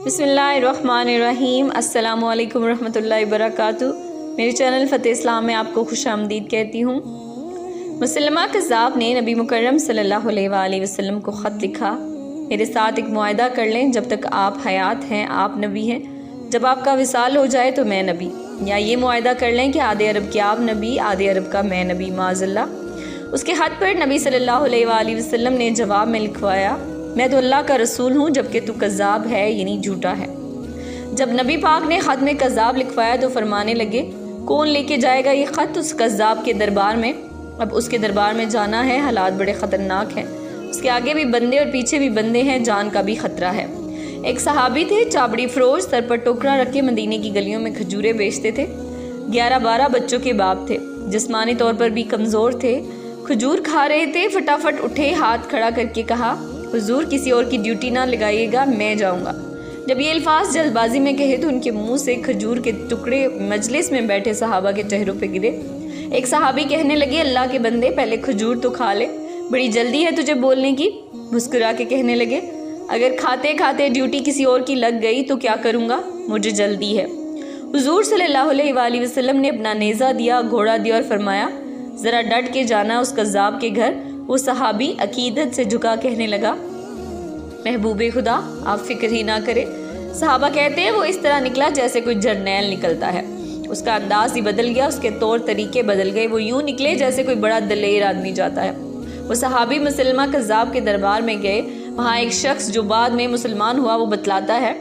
بسم اللہ الرحمن الرحیم۔ السلام علیکم ورحمۃ اللہ وبرکاتہ۔ میرے چینل فتح اسلام میں آپ کو خوش آمدید کہتی ہوں۔ مسلمہ قذاب نے نبی مکرم صلی اللہ علیہ وآلہ وسلم کو خط لکھا، میرے ساتھ ایک معاہدہ کر لیں، جب تک آپ حیات ہیں آپ نبی ہیں، جب آپ کا وصال ہو جائے تو میں نبی، یا یہ معاہدہ کر لیں کہ آدھے عرب کے آپ نبی، آدھے عرب کا میں نبی، معاذ اللہ۔ اس کے خط پر نبی صلی اللہ علیہ وآلہ وسلم نے جواب میں لکھوایا، میں تو اللہ کا رسول ہوں جبکہ تو کذاب ہے، یعنی جھوٹا ہے۔ جب نبی پاک نے خط میں کذاب لکھوایا تو فرمانے لگے، کون لے کے جائے گا یہ خط اس کذاب کے دربار میں؟ اب اس کے دربار میں جانا ہے، حالات بڑے خطرناک ہیں، اس کے آگے بھی بندے اور پیچھے بھی بندے ہیں، جان کا بھی خطرہ ہے۔ ایک صحابی تھے، چابڑی فروش، سر پر ٹوکرا رکھ کے مدینے کی گلیوں میں کھجورے بیچتے تھے، 11-12 بچوں کے باپ تھے، جسمانی طور پر بھی کمزور تھے، کھجور کھا رہے تھے، فٹافٹ اٹھے، ہاتھ کھڑا کر کے کہا، حضور کسی اور کی ڈیوٹی نہ لگائیے گا، میں جاؤں گا۔ جب یہ الفاظ جلد بازی میں کہے تو ان کے منہ سے کھجور کے ٹکڑے مجلس میں بیٹھے صحابہ کے چہروں پہ گرے۔ ایک صحابی کہنے لگے، اللہ کے بندے پہلے کھجور تو کھا لے، بڑی جلدی ہے تجھے بولنے کی۔ مسکرا کے کہنے لگے، اگر کھاتے کھاتے ڈیوٹی کسی اور کی لگ گئی تو کیا کروں گا، مجھے جلدی ہے۔ حضور صلی اللہ علیہ وآلہ وسلم نے اپنا نیزہ دیا، گھوڑا دیا اور فرمایا، ذرا ڈٹ کے جانا اس کذاب کے گھر۔ وہ صحابی عقیدت سے جھکا کہنے لگا، محبوب خدا آپ فکر ہی نہ کرے۔ صحابہ کہتے ہیں وہ اس طرح نکلا جیسے کوئی جرنیل نکلتا ہے، اس کا انداز ہی بدل گیا، اس کے طور طریقے بدل گئے، وہ یوں نکلے جیسے کوئی بڑا دلیر آدمی جاتا ہے۔ وہ صحابی مسلمہ قذاب کے دربار میں گئے، وہاں ایک شخص جو بعد میں مسلمان ہوا وہ بتلاتا ہے،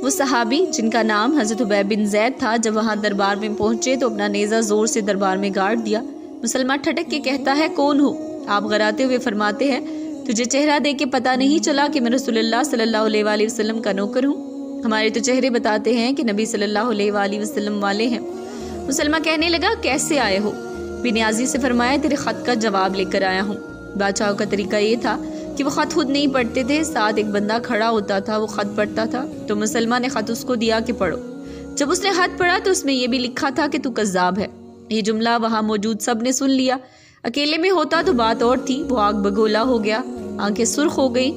وہ صحابی جن کا نام حضرت حبیب بن زید تھا، جب وہاں دربار میں پہنچے تو اپنا نیزہ زور سے دربار میں گاڑ دیا۔ مسلمان ٹھٹک کے کہتا ہے، کون ہو؟ آپ غراتے ہوئے فرماتے ہیں، تجھے چہرہ دیکھ کے پتہ نہیں چلا کہ میں رسول اللہ صلی اللہ علیہ وآلہ وسلم کا نوکر ہوں؟ ہمارے تو چہرے بتاتے ہیں کہ نبی صلی اللہ علیہ وآلہ وسلم والے ہیں۔ مسلمہ کہنے لگا، کیسے آئے ہو؟ بنیازی سے فرمایا، تیرے خط کا جواب لے کر آیا ہوں۔ بادشاہوں کا طریقہ یہ تھا کہ وہ خط خود نہیں پڑھتے تھے، ساتھ ایک بندہ کھڑا ہوتا تھا، وہ خط پڑھتا تھا، تو مسلمہ نے خط اس کو دیا کہ پڑھو۔ جب اس نے خط پڑھا تو اس میں یہ بھی لکھا تھا کہ تو کذاب ہے۔ یہ جملہ وہاں موجود سب نے سن لیا۔ اکیلے میں ہوتا تو بات اور تھی، وہ آگ بگولا ہو گیا، آنکھیں سرخ ہو گئی۔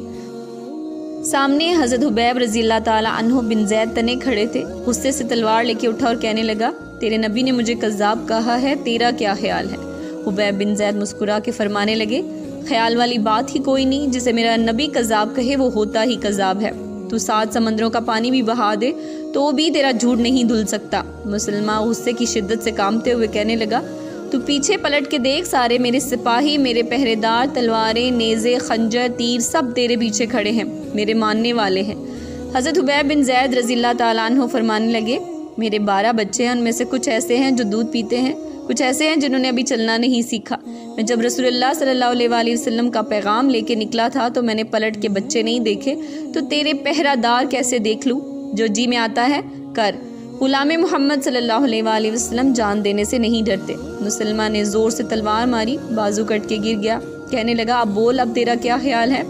سامنے حضرت حبیب رضی اللہ تعالی عنہ بن زید تنے کھڑے تھے، غصے سے تلوار لے کے اٹھا اور کہنے لگا، تیرے نبی نے مجھے کذاب کہا ہے، تیرا کیا خیال ہے؟ حبیب بن زید مسکرا کے فرمانے لگے، خیال والی بات ہی کوئی نہیں، جسے میرا نبی کذاب کہے وہ ہوتا ہی کذاب ہے۔ تو 7 سمندروں کا پانی بھی بہا دے تو وہ بھی تیرا جھوٹ نہیں دھل سکتا۔ مسلمہ غصے کی شدت سے کانپتے ہوئے کہنے لگا، تو پیچھے پلٹ کے دیکھ، سارے میرے سپاہی، میرے پہرے دار، تلواریں، نیزے، خنجر، تیر سب تیرے پیچھے کھڑے ہیں، میرے ماننے والے ہیں۔ حضرت حبیب بن زید رضی اللہ تعالیٰ عنہ فرمانے لگے، میرے 12 بچے ہیں، ان میں سے کچھ ایسے ہیں جو دودھ پیتے ہیں، کچھ ایسے ہیں جنہوں نے ابھی چلنا نہیں سیکھا۔ میں جب رسول اللہ صلی اللہ علیہ وآلہ وسلم کا پیغام لے کے نکلا تھا تو میں نے پلٹ کے بچے نہیں دیکھے، تو تیرے پہرہ دار کیسے دیکھ لوں؟ جو جی میں آتا ہے کر۔ غلام محمد صلی اللہ علیہ وآلہ وسلم جان دینے سے نہیں ڈرتے۔ مسلمان نے زور سے تلوار ماری، بازو کٹ کے گر گیا، کہنے لگا، اب بول، اب تیرا کیا خیال ہے؟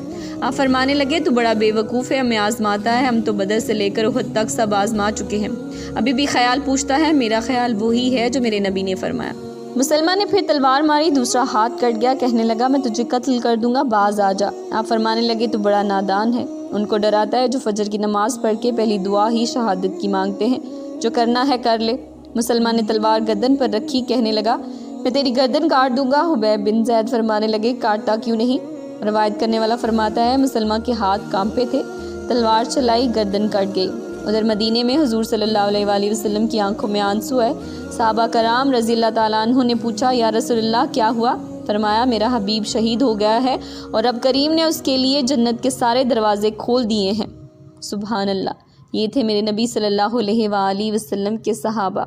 آپ فرمانے لگے، تو بڑا بے وقوف ہے، ہمیں آزماتا ہے، ہم تو بدر سے لے کر احد تک سب آزما چکے ہیں، ابھی بھی خیال پوچھتا ہے، میرا خیال وہی ہے جو میرے نبی نے فرمایا۔ مسلمان نے پھر تلوار ماری، دوسرا ہاتھ کٹ گیا، کہنے لگا، میں تجھے قتل کر دوں گا، باز آ جا۔ آپ فرمانے لگے، تو بڑا نادان ہے، ان کو ڈراتا ہے جو فجر کی نماز پڑھ کے پہلی دعا ہی شہادت کی مانگتے ہیں، جو کرنا ہے کر لے۔ مسلمان نے تلوار گردن پر رکھی، کہنے لگا، میں تیری گردن کاٹ دوں گا۔ حبیب بن زید فرمانے لگے، کاٹتا کیوں نہیں؟ روایت کرنے والا فرماتا ہے، مسلمان کے ہاتھ کانپے تھے، تلوار چلائی، گردن کٹ گئی۔ ادھر مدینے میں حضور صلی اللہ علیہ وآلہ وسلم کی آنکھوں میں آنسو ہے۔ صحابہ کرام رضی اللہ تعالیٰ عنہ نے پوچھا، یا رسول اللہ کیا ہوا؟ فرمایا، میرا حبیب شہید ہو گیا ہے اور اب کریم نے اس کے لیے جنت کے سارے دروازے کھول دیے ہیں۔ سبحان اللہ۔ یہ تھے میرے نبی صلی اللہ علیہ وآلہ وسلم کے صحابہ۔